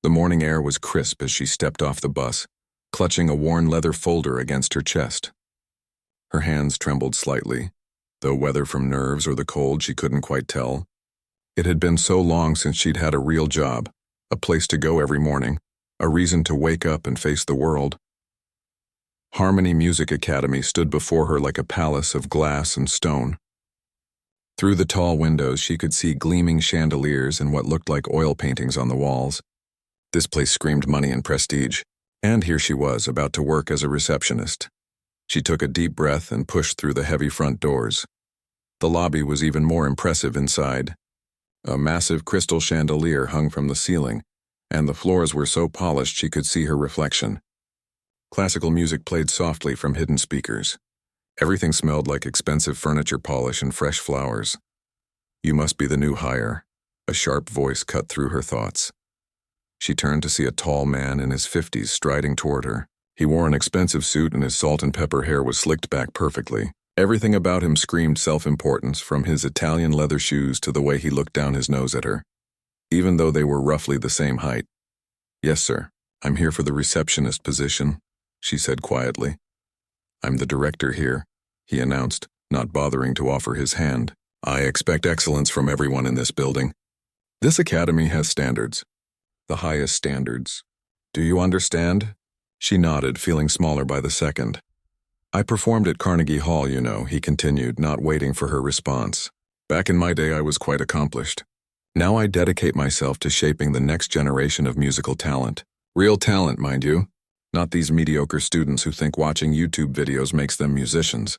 The morning air was crisp as she stepped off the bus, clutching a worn leather folder against her chest. Her hands trembled slightly, though whether from nerves or the cold she couldn't quite tell. It had been so long since she'd had a real job, a place to go every morning, a reason to wake up and face the world. Harmony Music Academy stood before her like a palace of glass and stone. Through the tall windows she could see gleaming chandeliers and what looked like oil paintings on the walls. This place screamed money and prestige, and here she was, about to work as a receptionist. She took a deep breath and pushed through the heavy front doors. The lobby was even more impressive inside. A massive crystal chandelier hung from the ceiling, and the floors were so polished she could see her reflection. Classical music played softly from hidden speakers. Everything smelled like expensive furniture polish and fresh flowers. "You must be the new hire," a sharp voice cut through her thoughts. She turned to see a tall man in his 50s striding toward her. He wore an expensive suit and his salt and pepper hair was slicked back perfectly. Everything about him screamed self-importance, from his Italian leather shoes to the way he looked down his nose at her, even though they were roughly the same height. "Yes, sir. I'm here for the receptionist position," she said quietly. "I'm the director here," he announced, not bothering to offer his hand. "I expect excellence from everyone in this building. This academy has standards. The highest standards. Do you understand?" She nodded, feeling smaller by the second. "I performed at Carnegie Hall, you know," he continued, not waiting for her response. "Back in my day I was quite accomplished. Now I dedicate myself to shaping the next generation of musical talent. Real talent, mind you. Not these mediocre students who think watching YouTube videos makes them musicians."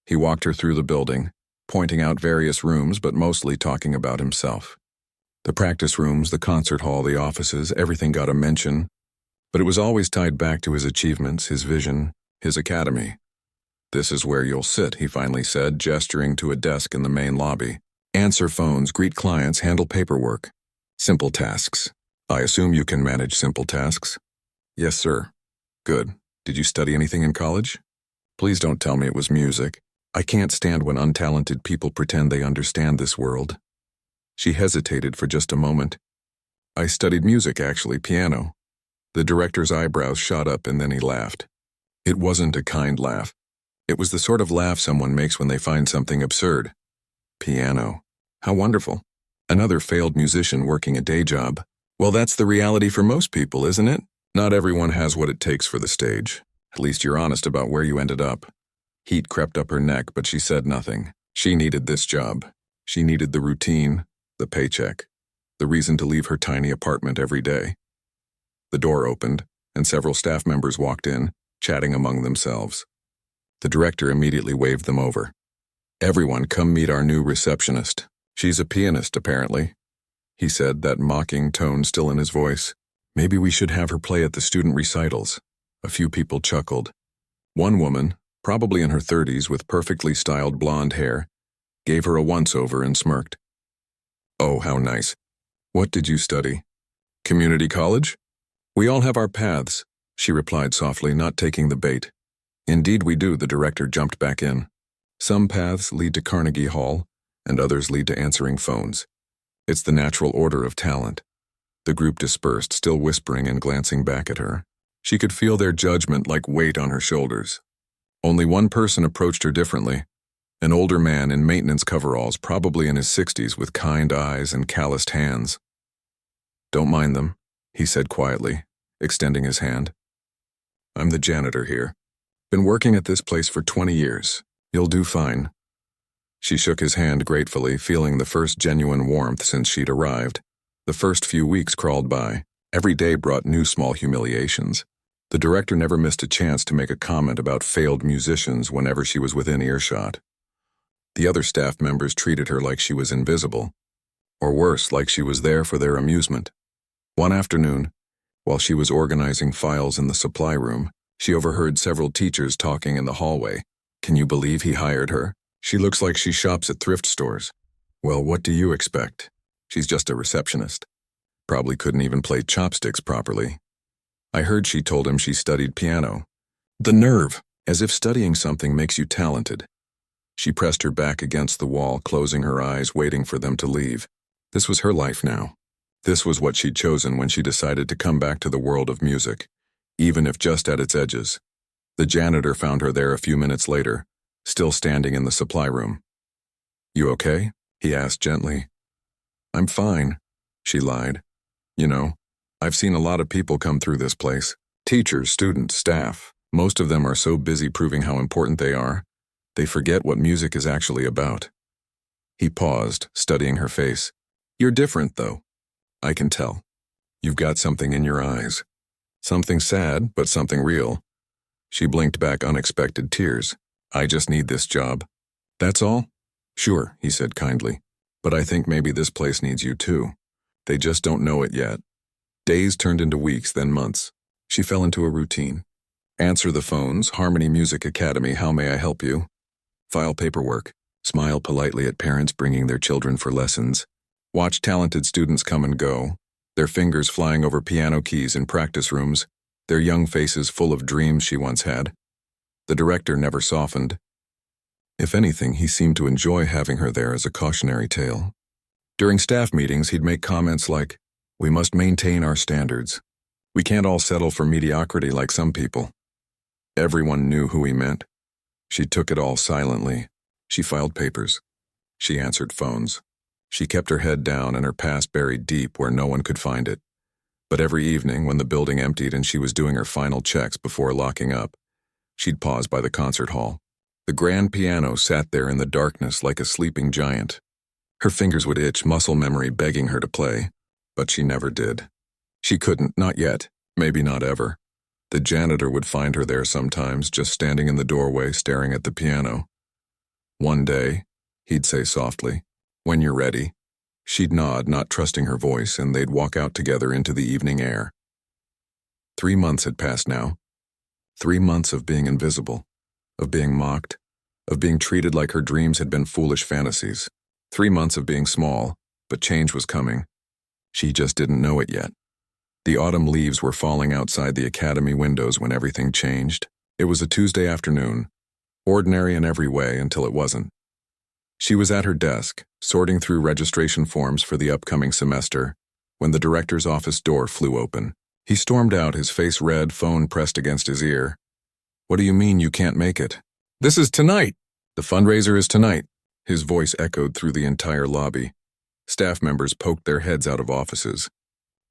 He walked her through the building, pointing out various rooms but mostly talking about himself. The practice rooms, the concert hall, the offices, everything got a mention, but it was always tied back to his achievements, his vision, his academy. "This is where you'll sit," he finally said, gesturing to a desk in the main lobby. "Answer phones, greet clients, handle paperwork. Simple tasks. I assume you can manage simple tasks?" "Yes, sir." "Good. Did you study anything in college?" "Please don't tell me it was music. I can't stand when untalented people pretend they understand this world." She hesitated for just a moment. "I studied music, actually, piano." The director's eyebrows shot up and then he laughed. It wasn't a kind laugh. It was the sort of laugh someone makes when they find something absurd. Piano. How wonderful. Another failed musician working a day job. Well, that's the reality for most people, isn't it? Not everyone has what it takes for the stage. At least you're honest about where you ended up. Heat crept up her neck, but she said nothing. She needed this job. She needed the routine, the paycheck, the reason to leave her tiny apartment every day. The door opened, and several staff members walked in, chatting among themselves. The director immediately waved them over. "Everyone, come meet our new receptionist. She's a pianist, apparently," he said, that mocking tone still in his voice. "Maybe we should have her play at the student recitals." A few people chuckled. One woman, probably in her 30s with perfectly styled blonde hair, gave her a once-over and smirked. "Oh, how nice. What did you study? Community college?" "We all have our paths," she replied softly, not taking the bait. "Indeed we do," the director jumped back in. "Some paths lead to Carnegie Hall, and others lead to answering phones. It's the natural order of talent." The group dispersed, still whispering and glancing back at her. She could feel their judgment like weight on her shoulders. Only one person approached her differently. An older man in maintenance coveralls, probably in his 60s, with kind eyes and calloused hands. "Don't mind them," he said quietly, extending his hand. "I'm the janitor here. Been working at this place for 20 years. You'll do fine." She shook his hand gratefully, feeling the first genuine warmth since she'd arrived. The first few weeks crawled by. Every day brought new small humiliations. The director never missed a chance to make a comment about failed musicians whenever she was within earshot. The other staff members treated her like she was invisible, or worse, like she was there for their amusement. One afternoon, while she was organizing files in the supply room, she overheard several teachers talking in the hallway. "Can you believe he hired her? She looks like she shops at thrift stores." "Well, what do you expect? She's just a receptionist. Probably couldn't even play chopsticks properly." I heard she told him she studied piano. The nerve! As if studying something makes you talented. She pressed her back against the wall, closing her eyes, waiting for them to leave. This was her life now. This was what she'd chosen when she decided to come back to the world of music, even if just at its edges. The janitor found her there a few minutes later, still standing in the supply room. "You okay?" he asked gently. "I'm fine," she lied. "You know, I've seen a lot of people come through this place. Teachers, students, staff. Most of them are so busy proving how important they are, they forget what music is actually about." He paused, studying her face. "You're different, though. I can tell. You've got something in your eyes. Something sad, but something real." She blinked back unexpected tears. "I just need this job." "That's all?" "Sure," he said kindly. "But I think maybe this place needs you too. They just don't know it yet." Days turned into weeks, then months. She fell into a routine. Answer the phones, Harmony Music Academy, how may I help you? File paperwork. Smile politely at parents bringing their children for lessons. Watch talented students come and go, their fingers flying over piano keys in practice rooms, their young faces full of dreams she once had. The director never softened. If anything, he seemed to enjoy having her there as a cautionary tale. During staff meetings, he'd make comments like, "We must maintain our standards. We can't all settle for mediocrity like some people." Everyone knew who he meant. She took it all silently. She filed papers. She answered phones. She kept her head down and her past buried deep where no one could find it. But every evening, when the building emptied and she was doing her final checks before locking up, she'd pause by the concert hall. The grand piano sat there in the darkness like a sleeping giant. Her fingers would itch, muscle memory begging her to play, but she never did. She couldn't, not yet, maybe not ever. The janitor would find her there sometimes, just standing in the doorway staring at the piano. "One day," he'd say softly, "when you're ready." She'd nod, not trusting her voice, and they'd walk out together into the evening air. 3 months had passed now. 3 months of being invisible, of being mocked, of being treated like her dreams had been foolish fantasies. 3 months of being small, but change was coming. She just didn't know it yet. The autumn leaves were falling outside the academy windows when everything changed. It was a Tuesday afternoon, ordinary in every way until it wasn't. She was at her desk, sorting through registration forms for the upcoming semester, when the director's office door flew open. He stormed out, his face red, phone pressed against his ear. "What do you mean you can't make it?" "This is tonight. The fundraiser is tonight." His voice echoed through the entire lobby. Staff members poked their heads out of offices.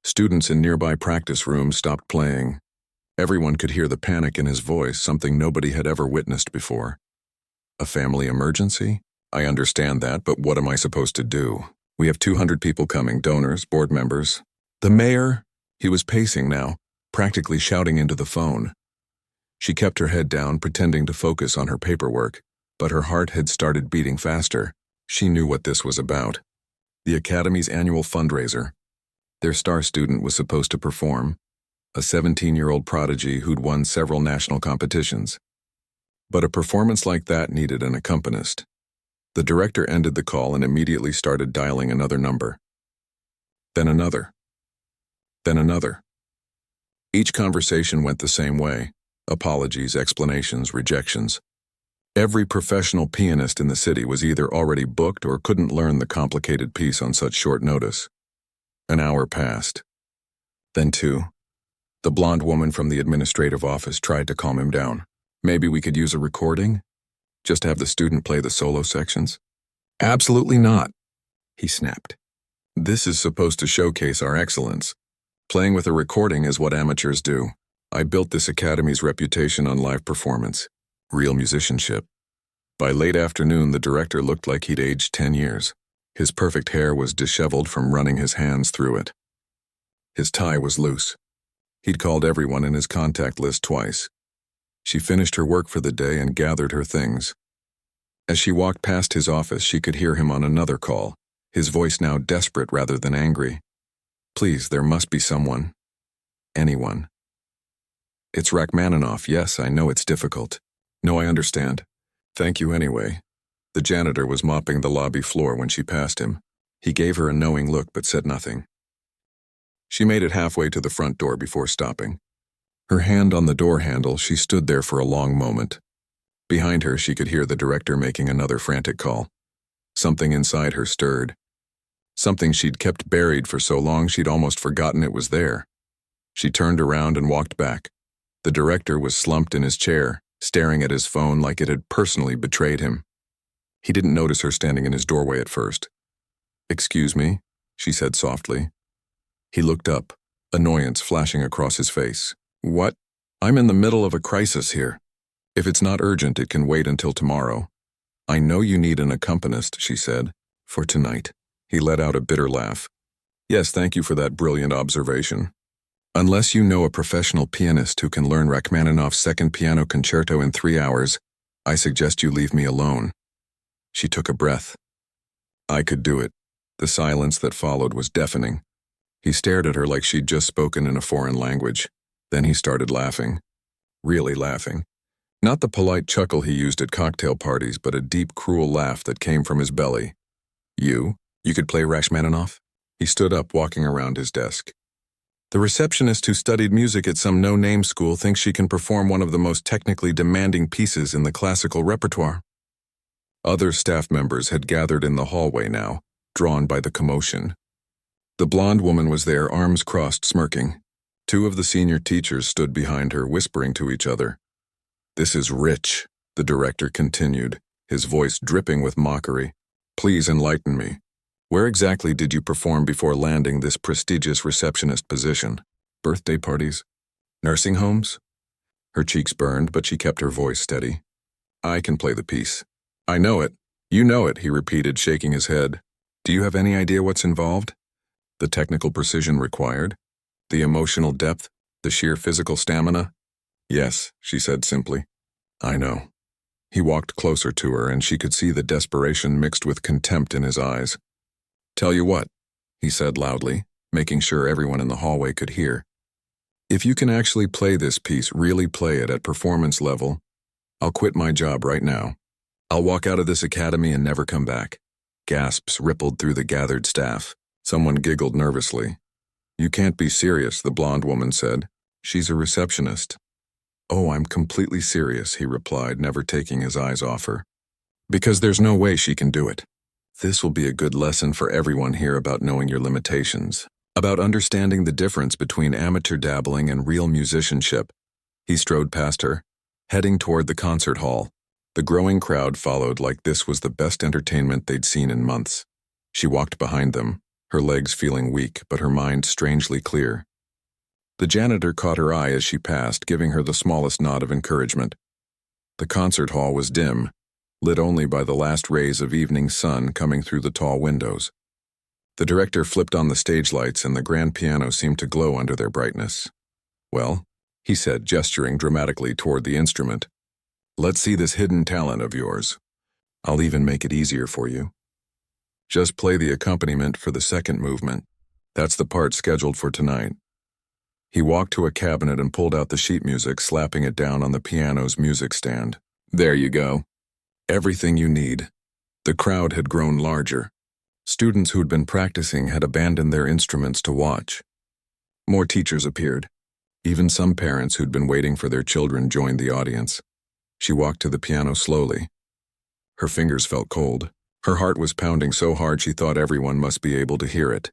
Students in nearby practice rooms stopped playing. Everyone could hear the panic in his voice, something nobody had ever witnessed before. "A family emergency? I understand that, but what am I supposed to do? We have 200 people coming, donors, board members." "The mayor?" He was pacing now, practically shouting into the phone. She kept her head down, pretending to focus on her paperwork, but her heart had started beating faster. She knew what this was about. The Academy's annual fundraiser. Their star student was supposed to perform, a 17-year-old prodigy who'd won several national competitions. But a performance like that needed an accompanist. The director ended the call and immediately started dialing another number. Then another. Then another. Each conversation went the same way. Apologies, explanations, rejections. Every professional pianist in the city was either already booked or couldn't learn the complicated piece on such short notice. An hour passed. Then 2. The blonde woman from the administrative office tried to calm him down. "Maybe we could use a recording? Just have the student play the solo sections?" "Absolutely not," he snapped. "This is supposed to showcase our excellence. Playing with a recording is what amateurs do. I built this academy's reputation on live performance, real musicianship." By late afternoon, the director looked like he'd aged 10 years. His perfect hair was disheveled from running his hands through it. His tie was loose. He'd called everyone in his contact list twice. She finished her work for the day and gathered her things. As she walked past his office, she could hear him on another call, his voice now desperate rather than angry. "Please, there must be someone. Anyone." "It's Rachmaninoff. Yes, I know it's difficult." "No, I understand. Thank you anyway." The janitor was mopping the lobby floor when she passed him. He gave her a knowing look but said nothing. She made it halfway to the front door before stopping. Her hand on the door handle, she stood there for a long moment. Behind her, she could hear the director making another frantic call. Something inside her stirred. something she'd kept buried for so long she'd almost forgotten it was there. She turned around and walked back. The director was slumped in his chair, staring at his phone like it had personally betrayed him. He didn't notice her standing in his doorway at first. "Excuse me," she said softly. He looked up, annoyance flashing across his face. "What? I'm in the middle of a crisis here. If it's not urgent, it can wait until tomorrow." "I know you need an accompanist," she said. "For tonight." He let out a bitter laugh. "Yes, thank you for that brilliant observation. Unless you know a professional pianist who can learn Rachmaninoff's Second Piano Concerto in 3 hours, I suggest you leave me alone." She took a breath. "I could do it." The silence that followed was deafening. He stared at her like she'd just spoken in a foreign language. Then he started laughing. Really laughing. Not the polite chuckle he used at cocktail parties, but a deep, cruel laugh that came from his belly. "You? You could play Rachmaninoff?" He stood up, walking around his desk. "The receptionist who studied music at some no-name school thinks she can perform one of the most technically demanding pieces in the classical repertoire." Other staff members had gathered in the hallway now, drawn by the commotion. The blonde woman was there, arms crossed, smirking. 2 of the senior teachers stood behind her, whispering to each other. "This is rich," the director continued, his voice dripping with mockery. "Please enlighten me. Where exactly did you perform before landing this prestigious receptionist position? Birthday parties? Nursing homes?" Her cheeks burned, but she kept her voice steady. "I can play the piece." "I know it. You know it," he repeated, shaking his head. "Do you have any idea what's involved? The technical precision required? The emotional depth? The sheer physical stamina?" "Yes," she said simply. "I know." He walked closer to her, and she could see the desperation mixed with contempt in his eyes. "Tell you what," he said loudly, making sure everyone in the hallway could hear. "If you can actually play this piece, really play it at performance level, I'll quit my job right now. I'll walk out of this academy and never come back." Gasps rippled through the gathered staff. Someone giggled nervously. "You can't be serious," the blonde woman said. "She's a receptionist." "Oh, I'm completely serious," he replied, never taking his eyes off her. "Because there's no way she can do it. This will be a good lesson for everyone here about knowing your limitations, about understanding the difference between amateur dabbling and real musicianship." He strode past her, heading toward the concert hall. The growing crowd followed like this was the best entertainment they'd seen in months. She walked behind them, her legs feeling weak, but her mind strangely clear. The janitor caught her eye as she passed, giving her the smallest nod of encouragement. The concert hall was dim, lit only by the last rays of evening sun coming through the tall windows. The director flipped on the stage lights, and the grand piano seemed to glow under their brightness. "Well," he said, gesturing dramatically toward the instrument, "let's see this hidden talent of yours. I'll even make it easier for you. Just play the accompaniment for the second movement. That's the part scheduled for tonight." He walked to a cabinet and pulled out the sheet music, slapping it down on the piano's music stand. "There you go. Everything you need." The crowd had grown larger. Students who'd been practicing had abandoned their instruments to watch. More teachers appeared. Even some parents who'd been waiting for their children joined the audience. She walked to the piano slowly. Her fingers felt cold. Her heart was pounding so hard she thought everyone must be able to hear it.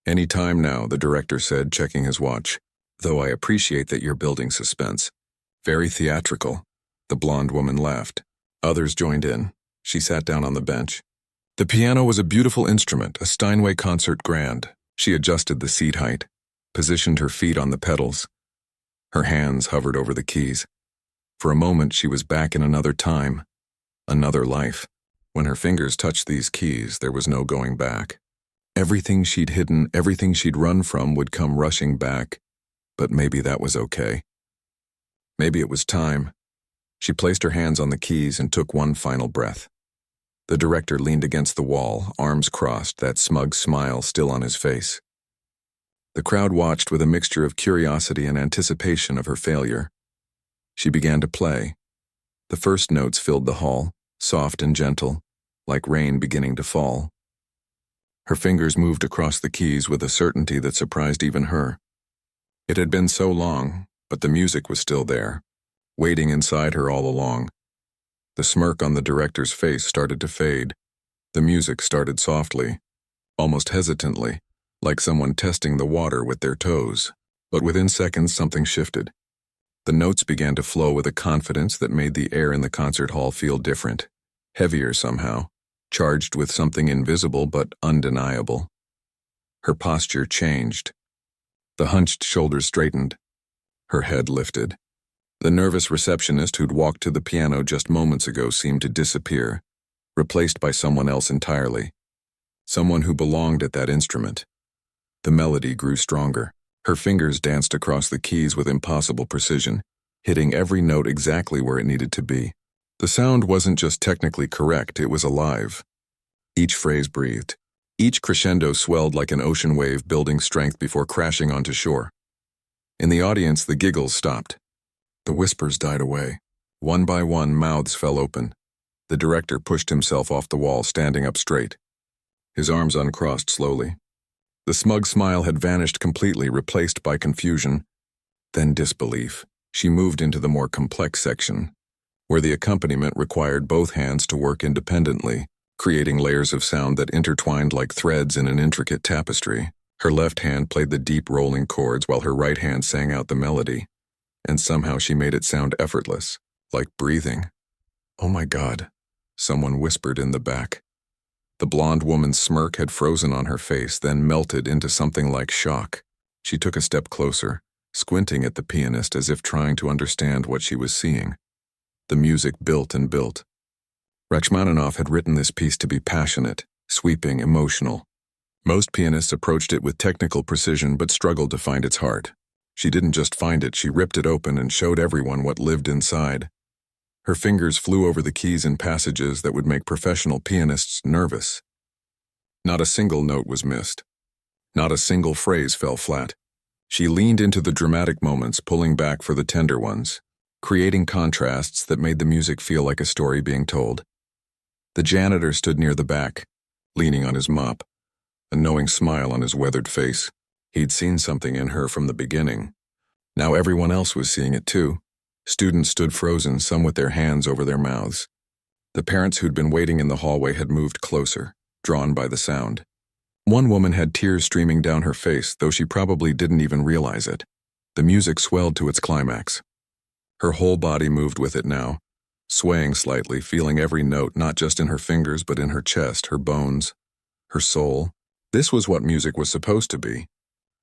"Any time now," the director said, checking his watch. "Though I appreciate that you're building suspense." "Very theatrical." The blonde woman laughed. Others joined in. She sat down on the bench. The piano was a beautiful instrument, a Steinway concert grand. She adjusted the seat height, positioned her feet on the pedals. Her hands hovered over the keys. For a moment, she was back in another time, another life. When her fingers touched these keys, there was no going back. Everything she'd hidden, everything she'd run from would come rushing back, but maybe that was okay. Maybe it was time. She placed her hands on the keys and took one final breath. The director leaned against the wall, arms crossed, that smug smile still on his face. The crowd watched with a mixture of curiosity and anticipation of her failure. She began to play. The first notes filled the hall, soft and gentle, like rain beginning to fall. Her fingers moved across the keys with a certainty that surprised even her. It had been so long, but the music was still there, waiting inside her all along. The smirk on the director's face started to fade. The music started softly, almost hesitantly, like someone testing the water with their toes. But within seconds, something shifted. The notes began to flow with a confidence that made the air in the concert hall feel different, heavier somehow, charged with something invisible but undeniable. Her posture changed. The hunched shoulders straightened. Her head lifted. The nervous receptionist who'd walked to the piano just moments ago seemed to disappear, replaced by someone else entirely. Someone who belonged at that instrument. The melody grew stronger. Her fingers danced across the keys with impossible precision, hitting every note exactly where it needed to be. The sound wasn't just technically correct, it was alive. Each phrase breathed. Each crescendo swelled like an ocean wave building strength before crashing onto shore. In the audience, the giggles stopped. The whispers died away. One by one, mouths fell open. The director pushed himself off the wall, standing up straight. His arms uncrossed slowly. The smug smile had vanished completely, replaced by confusion, then disbelief. She moved into the more complex section, where the accompaniment required both hands to work independently, creating layers of sound that intertwined like threads in an intricate tapestry. Her left hand played the deep rolling chords while her right hand sang out the melody, and somehow she made it sound effortless, like breathing. "Oh my God," someone whispered in the back. The blonde woman's smirk had frozen on her face, then melted into something like shock. She took a step closer, squinting at the pianist as if trying to understand what she was seeing. The music built and built. Rachmaninoff had written this piece to be passionate, sweeping, emotional. Most pianists approached it with technical precision but struggled to find its heart. She didn't just find it, she ripped it open and showed everyone what lived inside. Her fingers flew over the keys in passages that would make professional pianists nervous. Not a single note was missed. Not a single phrase fell flat. She leaned into the dramatic moments, pulling back for the tender ones, creating contrasts that made the music feel like a story being told. The janitor stood near the back, leaning on his mop, a knowing smile on his weathered face. He'd seen something in her from the beginning. Now everyone else was seeing it too. Students stood frozen, some with their hands over their mouths. The parents who'd been waiting in the hallway had moved closer, drawn by the sound. One woman had tears streaming down her face, though she probably didn't even realize it. The music swelled to its climax. Her whole body moved with it now, swaying slightly, feeling every note not just in her fingers but in her chest, her bones, her soul. This was what music was supposed to be.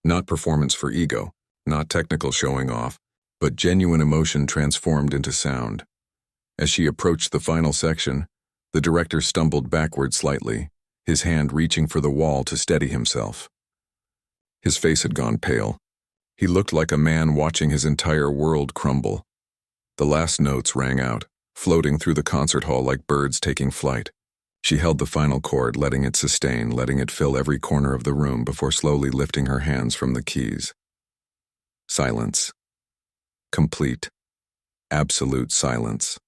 Not performance for ego, not technical showing off, but genuine emotion transformed into sound. As she approached the final section, the director stumbled backward slightly, his hand reaching for the wall to steady himself. His face had gone pale. He looked like a man watching his entire world crumble. The last notes rang out, floating through the concert hall like birds taking flight. She held the final chord, letting it sustain, letting it fill every corner of the room before slowly lifting her hands from the keys. Silence. Complete, absolute silence.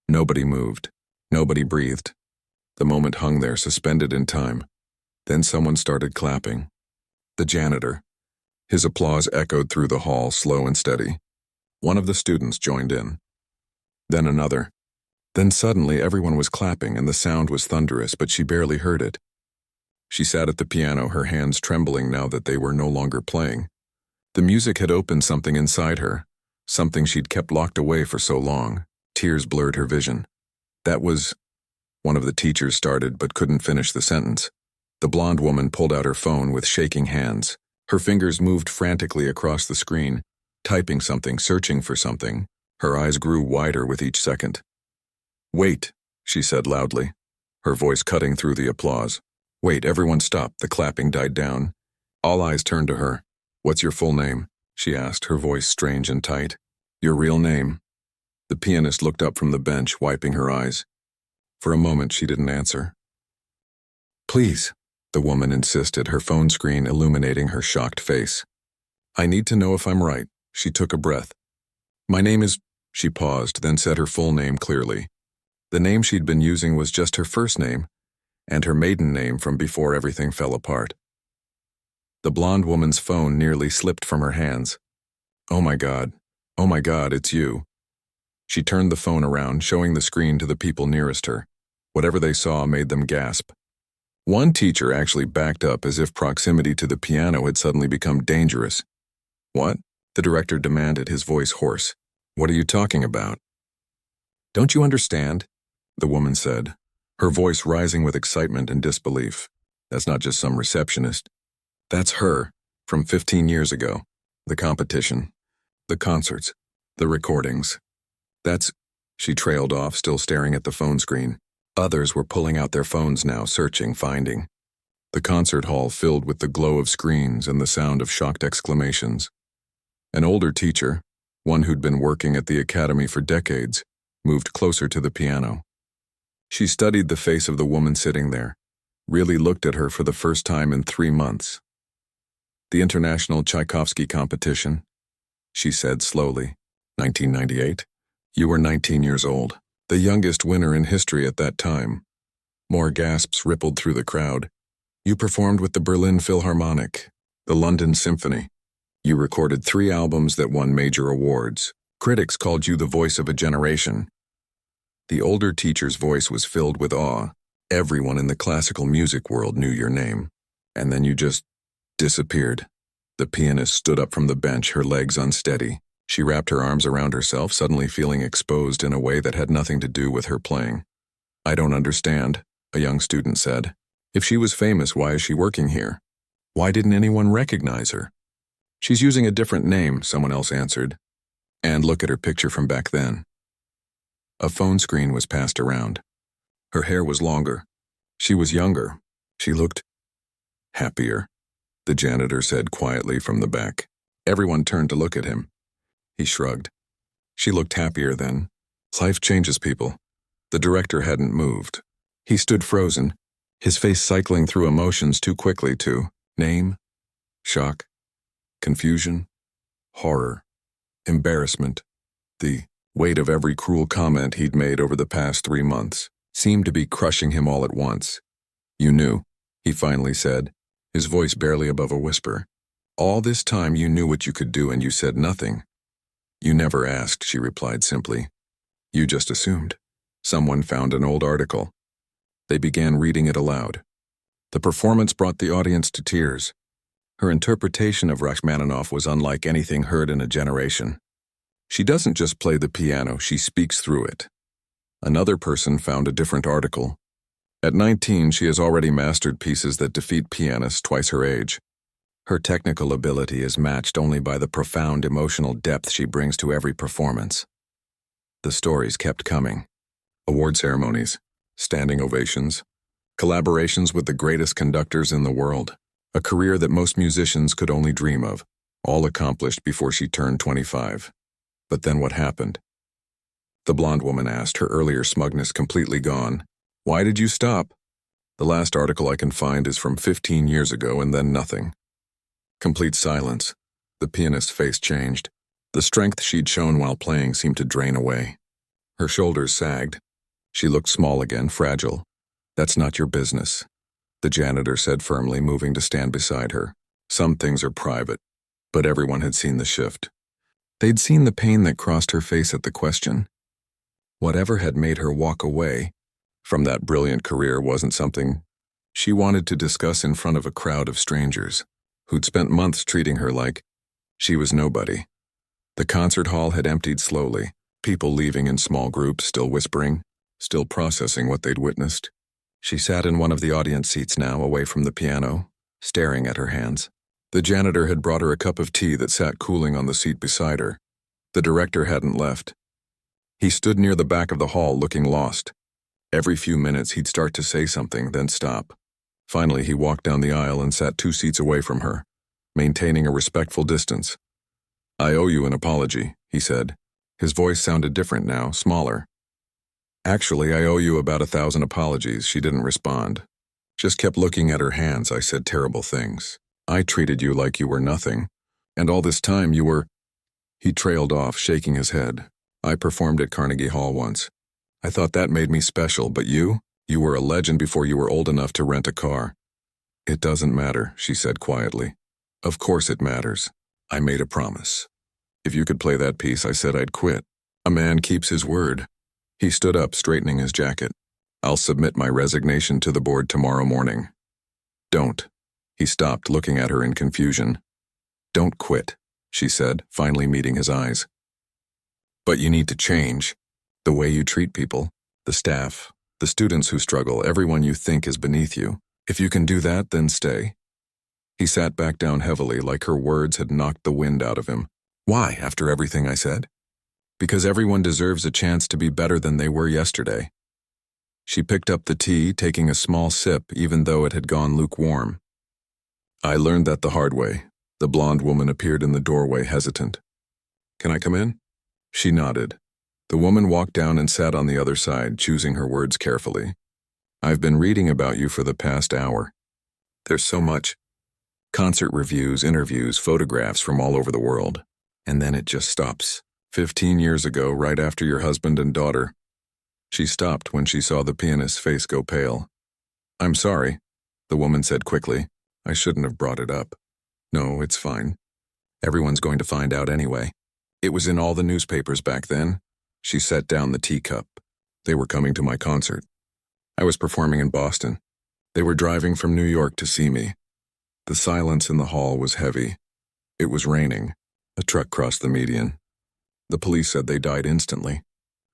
Nobody moved. Nobody breathed. The moment hung there, suspended in time. Then someone started clapping. The janitor. His applause echoed through the hall, slow and steady. One of the students joined in. Then another. Then suddenly everyone was clapping and the sound was thunderous, but she barely heard it. She sat at the piano, her hands trembling now that they were no longer playing. The music had opened something inside her, something she'd kept locked away for so long. Tears blurred her vision. That was... One of the teachers started but couldn't finish the sentence. The blonde woman pulled out her phone with shaking hands. Her fingers moved frantically across the screen, typing something, searching for something. Her eyes grew wider with each second. "Wait," she said loudly, her voice cutting through the applause. "Wait," everyone stopped. The clapping died down. All eyes turned to her. "What's your full name?" she asked, her voice strange and tight. "Your real name?" The pianist looked up from the bench, wiping her eyes. For a moment, she didn't answer. "Please," the woman insisted, her phone screen illuminating her shocked face. "I need to know if I'm right." She took a breath. "My name is..." She paused, then said her full name clearly. The name she'd been using was just her first name, and her maiden name from before everything fell apart. The blonde woman's phone nearly slipped from her hands. Oh my God, it's you." She turned the phone around, showing the screen to the people nearest her. Whatever they saw made them gasp. One teacher actually backed up as if proximity to the piano had suddenly become dangerous. "What?" the director demanded, his voice hoarse. "What are you talking about?" "Don't you understand?" the woman said, her voice rising with excitement and disbelief. "That's not just some receptionist. That's her, from 15 years ago. The competition, the concerts, the recordings. That's—" She trailed off, still staring at the phone screen. Others were pulling out their phones now, searching, finding. The concert hall filled with the glow of screens and the sound of shocked exclamations. An older teacher, one who'd been working at the academy for decades, moved closer to the piano. She studied the face of the woman sitting there, really looked at her for the first time in 3 months. "The International Tchaikovsky Competition," she said slowly. 1998. You were 19 years old, the youngest winner in history at that time. More gasps rippled through the crowd. You performed with the Berlin Philharmonic, the London Symphony. You recorded 3 albums that won major awards. Critics called you the voice of a generation. The older teacher's voice was filled with awe. Everyone in the classical music world knew your name. And then you just disappeared. The pianist stood up from the bench, her legs unsteady. She wrapped her arms around herself, suddenly feeling exposed in a way that had nothing to do with her playing. "I don't understand," a young student said. "If she was famous, why is she working here? Why didn't anyone recognize her?" "She's using a different name," someone else answered. "And look at her picture from back then." A phone screen was passed around. Her hair was longer. She was younger. She looked happier, the janitor said quietly from the back. Everyone turned to look at him. He shrugged. She looked happier then. Life changes people. The director hadn't moved. He stood frozen, his face cycling through emotions too quickly to name, shock, confusion, horror, embarrassment. The weight of every cruel comment he'd made over the past 3 months seemed to be crushing him all at once. "You knew," he finally said, his voice barely above a whisper. "All this time you knew what you could do and you said nothing." "You never asked," she replied simply. "You just assumed." Someone found an old article. They began reading it aloud. The performance brought the audience to tears. Her interpretation of Rachmaninoff was unlike anything heard in a generation. She doesn't just play the piano, she speaks through it. Another person found a different article. At 19, she has already mastered pieces that defeat pianists twice her age. Her technical ability is matched only by the profound emotional depth she brings to every performance. The stories kept coming. Award ceremonies, standing ovations, collaborations with the greatest conductors in the world, a career that most musicians could only dream of, all accomplished before she turned 25. But then what happened? The blonde woman asked, her earlier smugness completely gone. "Why did you stop?" "The last article I can find is from 15 years ago and then nothing." Complete silence. The pianist's face changed. The strength she'd shown while playing seemed to drain away. Her shoulders sagged. She looked small again, fragile. "That's not your business," the janitor said firmly, moving to stand beside her. "Some things are private." But everyone had seen the shift. They'd seen the pain that crossed her face at the question. Whatever had made her walk away from that brilliant career wasn't something she wanted to discuss in front of a crowd of strangers who'd spent months treating her like she was nobody. The concert hall had emptied slowly, people leaving in small groups, still whispering, still processing what they'd witnessed. She sat in one of the audience seats now, away from the piano, staring at her hands. The janitor had brought her a cup of tea that sat cooling on the seat beside her. The director hadn't left. He stood near the back of the hall, looking lost. Every few minutes he'd start to say something, then stop. Finally, he walked down the aisle and sat 2 seats away from her, maintaining a respectful distance. "I owe you an apology," he said. His voice sounded different now, smaller. "Actually, I owe you about 1,000 apologies," she didn't respond. Just kept looking at her hands. "I said terrible things. I treated you like you were nothing. And all this time you were—" He trailed off, shaking his head. "I performed at Carnegie Hall once. I thought that made me special, but you were a legend before you were old enough to rent a car." "It doesn't matter," she said quietly. "Of course it matters. I made a promise. If you could play that piece, I said I'd quit. A man keeps his word." He stood up, straightening his jacket. "I'll submit my resignation to the board tomorrow morning." Don't. He stopped, looking at her in confusion. Don't quit, she said, finally meeting his eyes. But you need to change. The way you treat people, the staff, the students who struggle, everyone you think is beneath you. If you can do that, then stay. He sat back down heavily, like her words had knocked the wind out of him. Why, after everything I said? Because everyone deserves a chance to be better than they were yesterday. She picked up the tea, taking a small sip, even though it had gone lukewarm. I learned that the hard way. The blonde woman appeared in the doorway, hesitant. Can I come in? She nodded. The woman walked down and sat on the other side, choosing her words carefully. I've been reading about you for the past hour. There's so much. Concert reviews, interviews, photographs from all over the world. And then it just stops. 15 years ago, right after your husband and daughter. She stopped when she saw the pianist's face go pale. I'm sorry, the woman said quickly. I shouldn't have brought it up. No, it's fine. Everyone's going to find out anyway. It was in all the newspapers back then. She set down the teacup. They were coming to my concert. I was performing in Boston. They were driving from New York to see me. The silence in the hall was heavy. It was raining. A truck crossed the median. The police said they died instantly.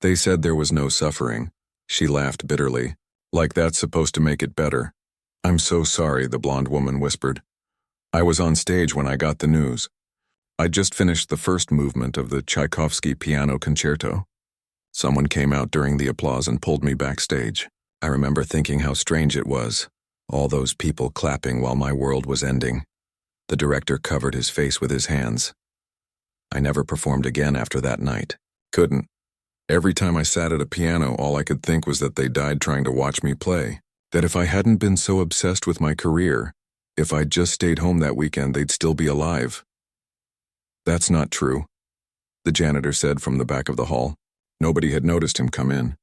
They said there was no suffering. She laughed bitterly, like that's supposed to make it better. I'm so sorry, the blonde woman whispered. I was on stage when I got the news. I'd just finished the first movement of the Tchaikovsky piano concerto. Someone came out during the applause and pulled me backstage. I remember thinking how strange it was, all those people clapping while my world was ending. The director covered his face with his hands. I never performed again after that night. Couldn't. Every time I sat at a piano, all I could think was that they died trying to watch me play. That if I hadn't been so obsessed with my career, if I'd just stayed home that weekend, they'd still be alive. That's not true, the janitor said from the back of the hall. Nobody had noticed him come in.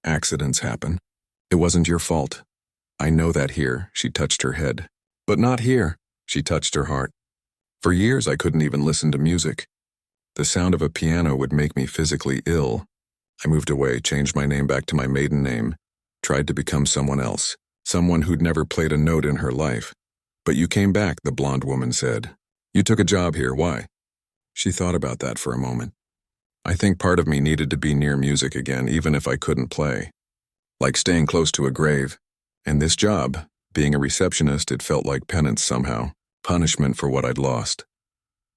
Accidents happen. It wasn't your fault. I know that here, she touched her head. But not here, she touched her heart. For years I couldn't even listen to music. The sound of a piano would make me physically ill. I moved away, changed my name back to my maiden name, tried to become someone else, someone who'd never played a note in her life. But you came back, the blonde woman said. You took a job here, why? She thought about that for a moment. I think part of me needed to be near music again, even if I couldn't play. Like staying close to a grave. And this job, being a receptionist, it felt like penance somehow, punishment for what I'd lost.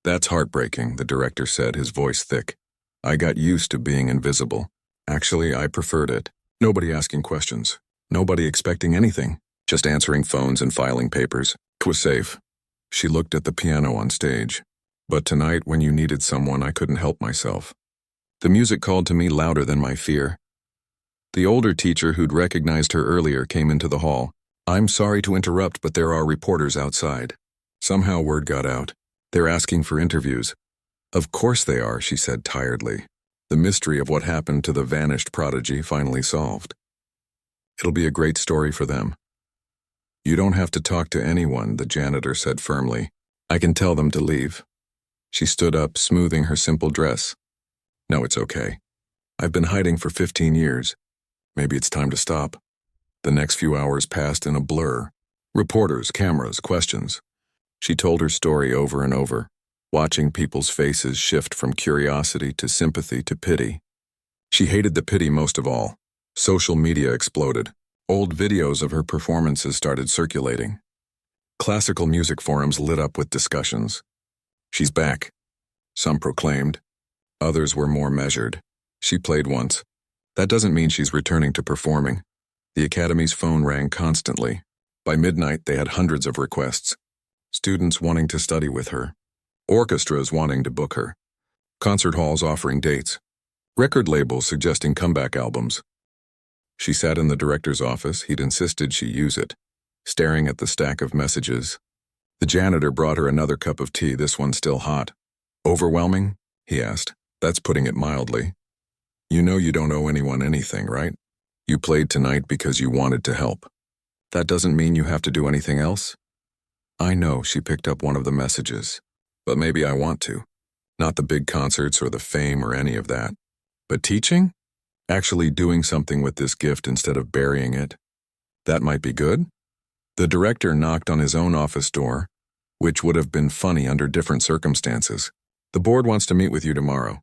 That's heartbreaking, the director said, his voice thick. I got used to being invisible. Actually, I preferred it. Nobody asking questions. Nobody expecting anything. Just answering phones and filing papers. It was safe. She looked at the piano on stage. But tonight, when you needed someone, I couldn't help myself. The music called to me louder than my fear. The older teacher who'd recognized her earlier came into the hall. I'm sorry to interrupt, but there are reporters outside. Somehow word got out. They're asking for interviews. Of course they are, she said tiredly. The mystery of what happened to the vanished prodigy finally solved. It'll be a great story for them. You don't have to talk to anyone, the janitor said firmly. I can tell them to leave. She stood up, smoothing her simple dress. No, it's okay. I've been hiding for 15 years. Maybe it's time to stop. The next few hours passed in a blur. Reporters, cameras, questions. She told her story over and over, watching people's faces shift from curiosity to sympathy to pity. She hated the pity most of all. Social media exploded. Old videos of her performances started circulating. Classical music forums lit up with discussions. She's back, some proclaimed. Others were more measured. She played once. That doesn't mean she's returning to performing. The Academy's phone rang constantly. By midnight, they had hundreds of requests. Students wanting to study with her. Orchestras wanting to book her. Concert halls offering dates. Record labels suggesting comeback albums. She sat in the director's office. He'd insisted she use it, staring at the stack of messages. The janitor brought her another cup of tea, this one still hot. Overwhelming? He asked. That's putting it mildly. You know you don't owe anyone anything, right? You played tonight because you wanted to help. That doesn't mean you have to do anything else? I know, she picked up one of the messages. But maybe I want to. Not the big concerts or the fame or any of that. But teaching? Actually doing something with this gift instead of burying it. That might be good? The director knocked on his own office door, which would have been funny under different circumstances. The board wants to meet with you tomorrow.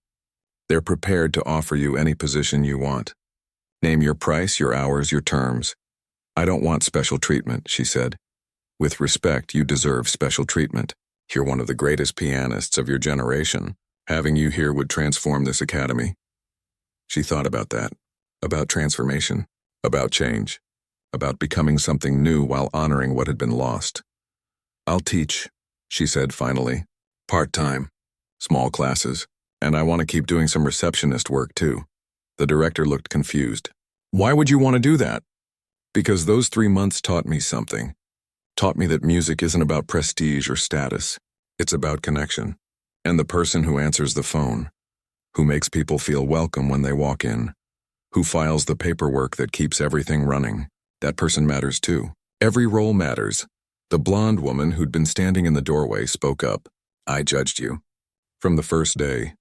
They're prepared to offer you any position you want. Name your price, your hours, your terms. I don't want special treatment, she said. With respect, you deserve special treatment. You're one of the greatest pianists of your generation. Having you here would transform this academy. She thought about that, about transformation, about change, about becoming something new while honoring what had been lost. I'll teach, she said finally. Part-time, small classes, and I want to keep doing some receptionist work too. The director looked confused. Why would you want to do that? Because those 3 months taught me something. Taught me that music isn't about prestige or status. It's about connection. And the person who answers the phone, who makes people feel welcome when they walk in, who files the paperwork that keeps everything running, that person matters too. Every role matters. The blonde woman who'd been standing in the doorway spoke up. I judged you. From the first day,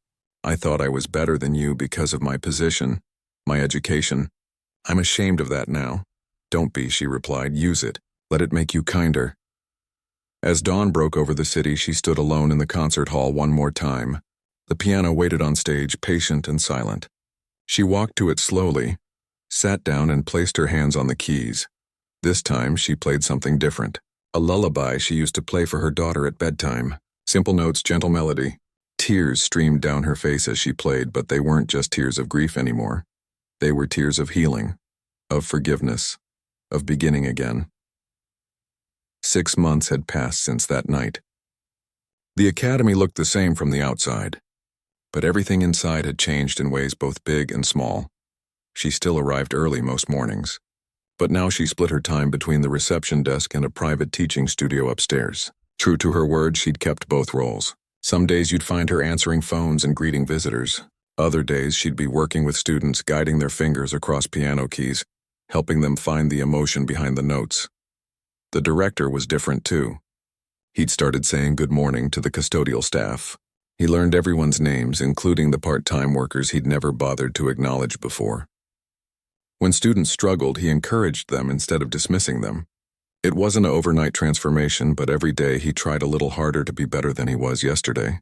I thought I was better than you because of my position, my education. I'm ashamed of that now. Don't be, she replied. Use it. Let it make you kinder. As dawn broke over the city, she stood alone in the concert hall one more time. The piano waited on stage, patient and silent. She walked to it slowly, sat down and placed her hands on the keys. This time, she played something different. A lullaby she used to play for her daughter at bedtime. Simple notes, gentle melody. Tears streamed down her face as she played, but they weren't just tears of grief anymore. They were tears of healing, of forgiveness, of beginning again. 6 months had passed since that night. The academy looked the same from the outside, but everything inside had changed in ways both big and small. She still arrived early most mornings, but now she split her time between the reception desk and a private teaching studio upstairs. True to her word, she'd kept both roles. Some days you'd find her answering phones and greeting visitors. Other days she'd be working with students, guiding their fingers across piano keys, helping them find the emotion behind the notes. The director was different too. He'd started saying good morning to the custodial staff. He learned everyone's names, including the part-time workers he'd never bothered to acknowledge before. When students struggled, he encouraged them instead of dismissing them. It wasn't an overnight transformation, but every day he tried a little harder to be better than he was yesterday.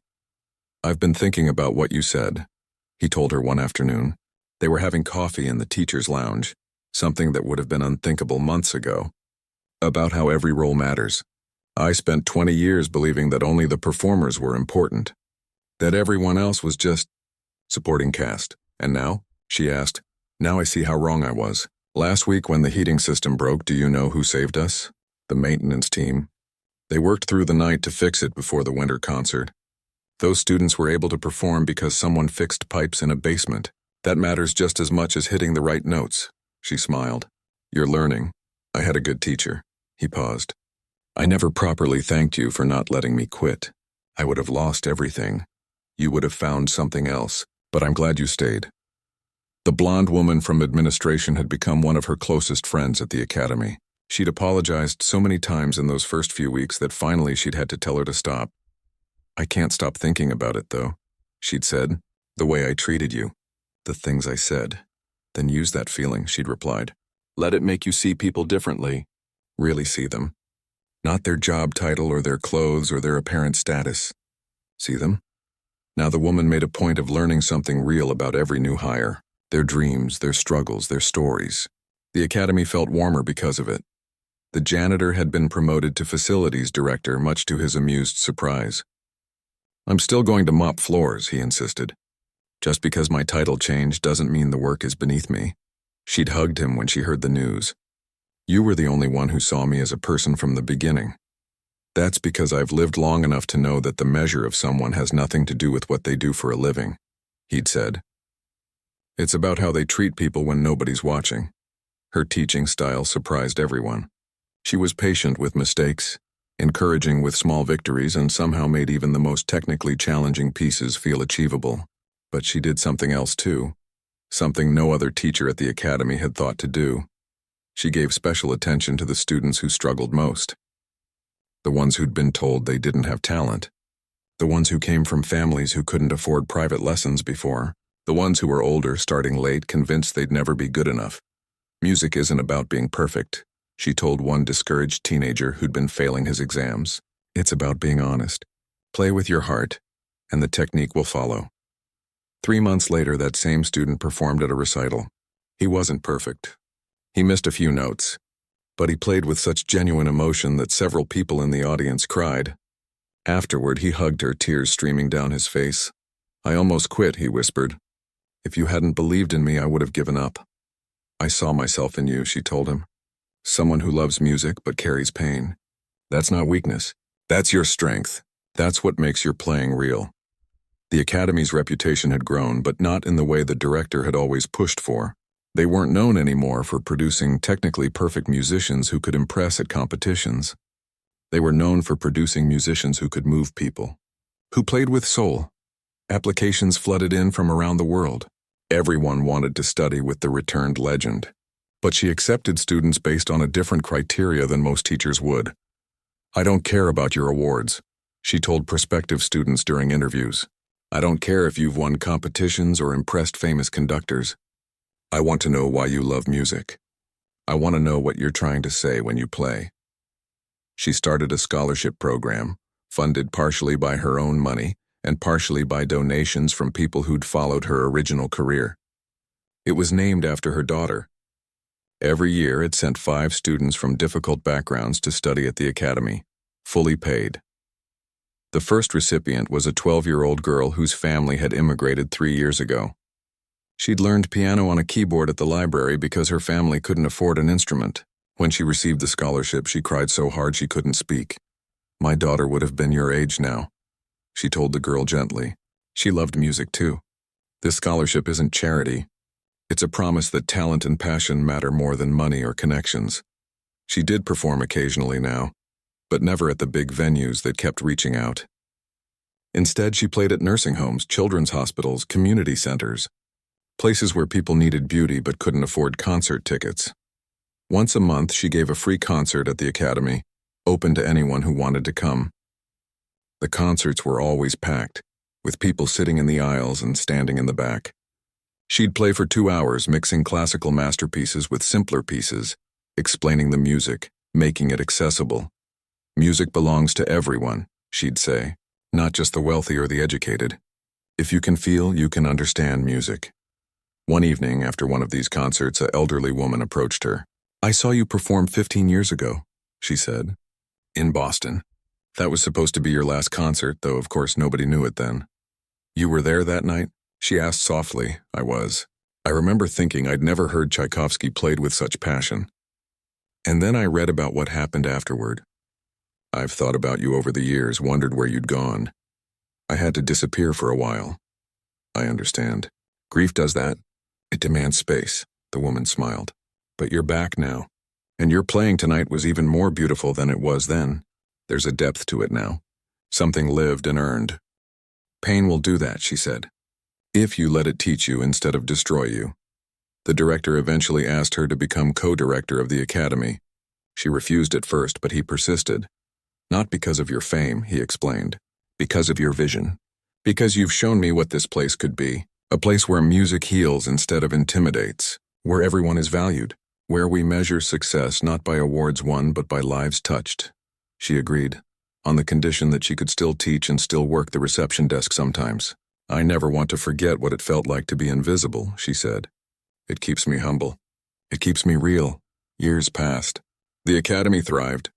I've been thinking about what you said, he told her one afternoon. They were having coffee in the teacher's lounge, something that would have been unthinkable months ago. About how every role matters. I spent 20 years believing that only the performers were important, that everyone else was just supporting cast. And now? She asked. Now I see how wrong I was. Last week when the heating system broke, do you know who saved us? The maintenance team. They worked through the night to fix it before the winter concert. Those students were able to perform because someone fixed pipes in a basement. That matters just as much as hitting the right notes. She smiled. You're learning. I had a good teacher. He paused. I never properly thanked you for not letting me quit. I would have lost everything. You would have found something else, but I'm glad you stayed. The blonde woman from administration had become one of her closest friends at the academy. She'd apologized so many times in those first few weeks that finally she'd had to tell her to stop. I can't stop thinking about it, though, she'd said. The way I treated you. The things I said. Then use that feeling, she'd replied. Let it make you see people differently. Really see them. Not their job title or their clothes or their apparent status. See them? Now the woman made a point of learning something real about every new hire. Their dreams, their struggles, their stories. The academy felt warmer because of it. The janitor had been promoted to facilities director, much to his amused surprise. I'm still going to mop floors, he insisted. Just because my title changed doesn't mean the work is beneath me. She'd hugged him when she heard the news. You were the only one who saw me as a person from the beginning. That's because I've lived long enough to know that the measure of someone has nothing to do with what they do for a living, he'd said. It's about how they treat people when nobody's watching. Her teaching style surprised everyone. She was patient with mistakes, encouraging with small victories, and somehow made even the most technically challenging pieces feel achievable. But she did something else too, something no other teacher at the academy had thought to do. She gave special attention to the students who struggled most. The ones who'd been told they didn't have talent. The ones who came from families who couldn't afford private lessons before. The ones who were older, starting late, convinced they'd never be good enough. Music isn't about being perfect. she told one discouraged teenager who'd been failing his exams. It's about being honest. Play with your heart, and the technique will follow. 3 months later, that same student performed at a recital. He wasn't perfect. He missed a few notes, but he played with such genuine emotion that several people in the audience cried. Afterward, he hugged her, tears streaming down his face. I almost quit, he whispered. If you hadn't believed in me, I would have given up. I saw myself in you, she told him. Someone who loves music but carries pain. That's not weakness. That's your strength. That's what makes your playing real. The Academy's reputation had grown, but not in the way the director had always pushed for. They weren't known anymore for producing technically perfect musicians who could impress at competitions. They were known for producing musicians who could move people, who played with soul. Applications flooded in from around the world. Everyone wanted to study with the returned legend. But she accepted students based on a different criteria than most teachers would. I don't care about your awards, she told prospective students during interviews. I don't care if you've won competitions or impressed famous conductors. I want to know why you love music. I want to know what you're trying to say when you play. She started a scholarship program, funded partially by her own money and partially by donations from people who'd followed her original career. It was named after her daughter. Every year, it sent 5 students from difficult backgrounds to study at the Academy, fully paid. The first recipient was a 12-year-old girl whose family had immigrated 3 years ago. She'd learned piano on a keyboard at the library because her family couldn't afford an instrument. When she received the scholarship, she cried so hard she couldn't speak. My daughter would have been your age now, she told the girl gently. She loved music too. This scholarship isn't charity. It's a promise that talent and passion matter more than money or connections. She did perform occasionally now, but never at the big venues that kept reaching out. Instead, she played at nursing homes, children's hospitals, community centers, places where people needed beauty but couldn't afford concert tickets. Once a month, she gave a free concert at the Academy, open to anyone who wanted to come. The concerts were always packed, with people sitting in the aisles and standing in the back. She'd play for 2 hours, mixing classical masterpieces with simpler pieces, explaining the music, making it accessible. Music belongs to everyone, she'd say, not just the wealthy or the educated. If you can feel, you can understand music. One evening, after one of these concerts, an elderly woman approached her. I saw you perform 15 years ago, she said, in Boston. That was supposed to be your last concert, though of course nobody knew it then. You were there that night? She asked softly. I was. I remember thinking I'd never heard Tchaikovsky played with such passion. And then I read about what happened afterward. I've thought about you over the years, wondered where you'd gone. I had to disappear for a while. I understand. Grief does that. It demands space, the woman smiled. But you're back now. And your playing tonight was even more beautiful than it was then. There's a depth to it now. Something lived and earned. Pain will do that, she said. If you let it teach you instead of destroy you. The director eventually asked her to become co-director of the Academy. She refused at first, but he persisted. Not because of your fame, he explained. Because of your vision. Because you've shown me what this place could be. A place where music heals instead of intimidates. Where everyone is valued. Where we measure success not by awards won but by lives touched. She agreed, on the condition that she could still teach and still work the reception desk sometimes. I never want to forget what it felt like to be invisible, she said. It keeps me humble. It keeps me real. Years passed. The Academy thrived.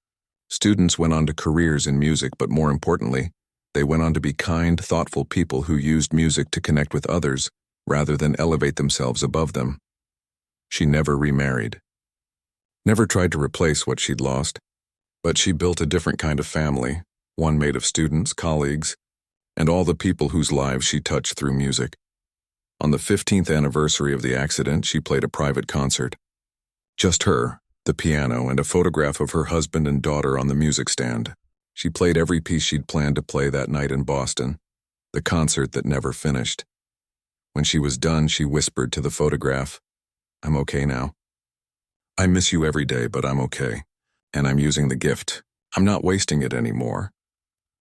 Students went on to careers in music, but more importantly, they went on to be kind, thoughtful people who used music to connect with others rather than elevate themselves above them. She never remarried. Never tried to replace what she'd lost. But she built a different kind of family, one made of students, colleagues, and all the people whose lives she touched through music. On the 15th anniversary of the accident, she played a private concert. Just her, the piano, and a photograph of her husband and daughter on the music stand. She played every piece she'd planned to play that night in Boston, the concert that never finished. When she was done, she whispered to the photograph, I'm okay now. I miss you every day, but I'm okay. And I'm using the gift. I'm not wasting it anymore.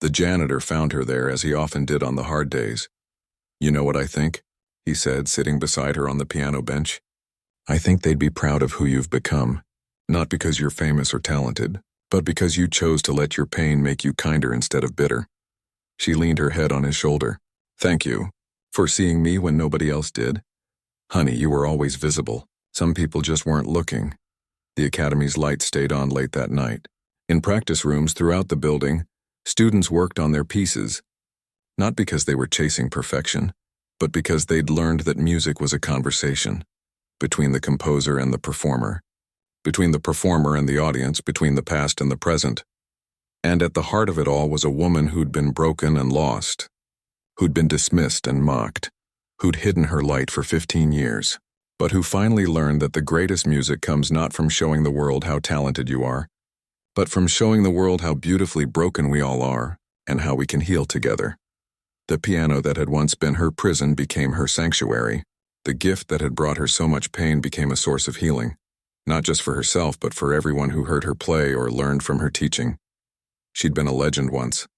The janitor found her there, as he often did on the hard days. You know what I think? He said, sitting beside her on the piano bench. I think they'd be proud of who you've become. Not because you're famous or talented, but because you chose to let your pain make you kinder instead of bitter. She leaned her head on his shoulder. Thank you. For seeing me when nobody else did. Honey, you were always visible. Some people just weren't looking. The academy's lights stayed on late that night. In practice rooms throughout the building, students worked on their pieces, not because they were chasing perfection, but because they'd learned that music was a conversation between the composer and the performer, between the performer and the audience, between the past and the present. And at the heart of it all was a woman who'd been broken and lost, who'd been dismissed and mocked, who'd hidden her light for 15 years, but who finally learned that the greatest music comes not from showing the world how talented you are, but from showing the world how beautifully broken we all are and how we can heal together. The piano that had once been her prison became her sanctuary. The gift that had brought her so much pain became a source of healing, not just for herself but for everyone who heard her play or learned from her teaching. She'd been a legend once.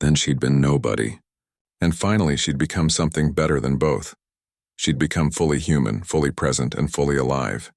Then she'd been nobody. And finally she'd become something better than both. She'd become fully human, fully present, and fully alive.